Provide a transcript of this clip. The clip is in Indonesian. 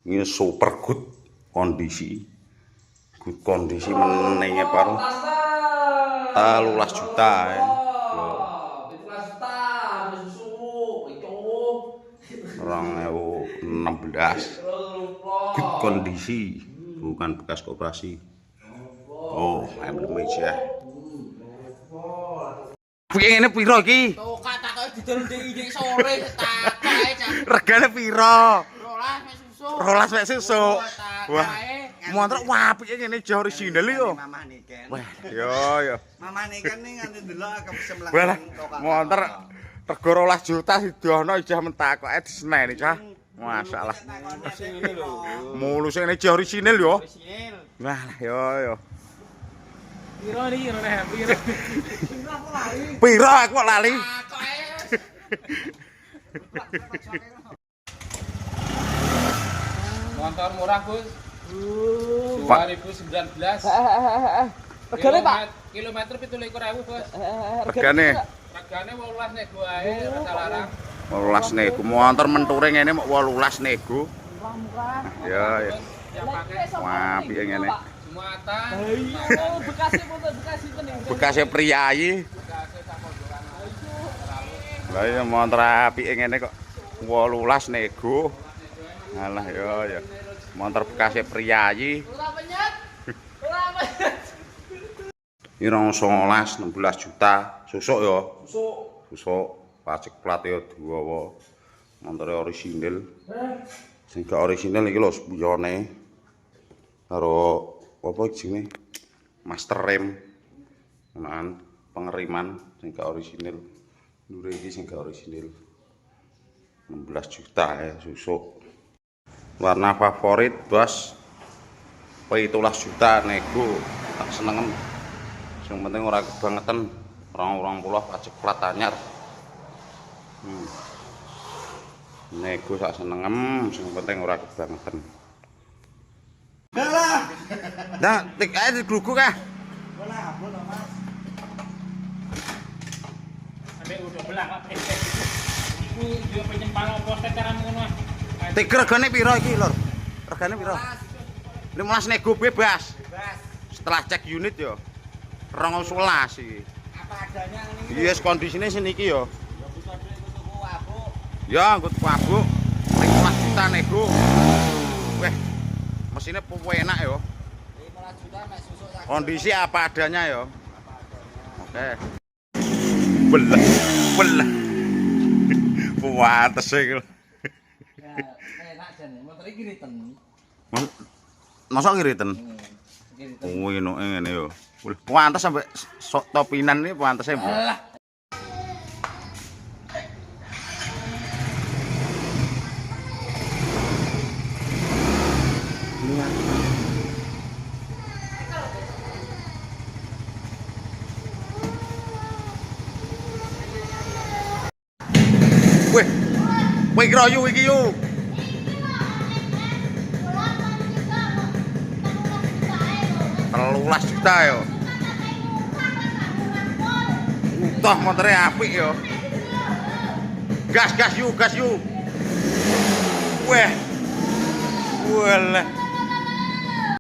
Ini super good kondisi. Good kondisi menengnya paruh 13 juta ya. Orang 16 good kondisi, bukan bekas koperasi. Oh, emblem aja. Piye ngene piro iki? Tokak takoke didol ndek sore takok ae cah. Regane piro? 12 mek susu. 12 mek susu. Wah, montor apike ngene jo orisinal yo. Mamah niken. Wah, yo. Mamah niken nih nganti delok kesemlang. Wah, montor rego 12 juta sidono ijah mentak kok diseneni cah. Masalah. Sing ngene lho. Mulu sing ngene jo orisinal yo. Orisinil. Wah, yo. Piro iki ora piro. Piro aku kok lali? Takok ae. Motor murah, Gus. 2019. Regane, Pak? Kilometer 17.000, Bos. Regane Regane 18 nego ae, rasa larang. 18 nego. Montor menture ngene mok 18 nego. Murah-murah. Ya. Yang pakai Wah, piye ngene? Jumatan. Iya, Bekasi motor Bekasi tening. Bekasnya priyayi. Bekasnya sapojokan. Lah ya montor apike ngene kok 18 nego. Alah ya. Montor bekasnya priyayi. Ora penyet. Ora penyet. Irong 19 16 juta. Susuk ya. Susuk. Pajak plat ya digawa. Montore orisinil. Sing gak orisinil iki lho spiyone. Karo apa jenenge? Master rem. Menahan pengeriman sing gak orisinil. Lure iki sing gak orisinil. 16 juta ya susuk. Warna favorit bos 17 juta nego tak senengem. Yang penting ora kebangetan orang puluh pajak plat anyar. Nego sak senengem, sing penting ora kebangetan. Lah. Nah, tik ae diglugu kah? Bola apa lho, Mas? Sampai udah belah Pak. Iku dia penyempal opo cara ngono. Tik regane piro iki, Lur? Regane piro? 15 nego bebas. Setelah cek unit yo. 211 iki. Apa adanya ini? Yes, kondisine seniki yo. Ya bisa tuku abuk. Ya, nggo tuku abuk. 15 juta nego. Weh, mesinnya enak yo. 15 juta mek susuk sak. Kondisi apa adanya yo. Oke. Belah. Pantes iki. Enak jane, motor iki riten. Masa kiriten? Iki riten. Oh, enoke ngene yo. Pantes sampe sok topinan iki pantese. Alah. Weh kira yu iki yu. Telulas juta yo. Toh motornya apik yo. Gas yu. Weh. Walah.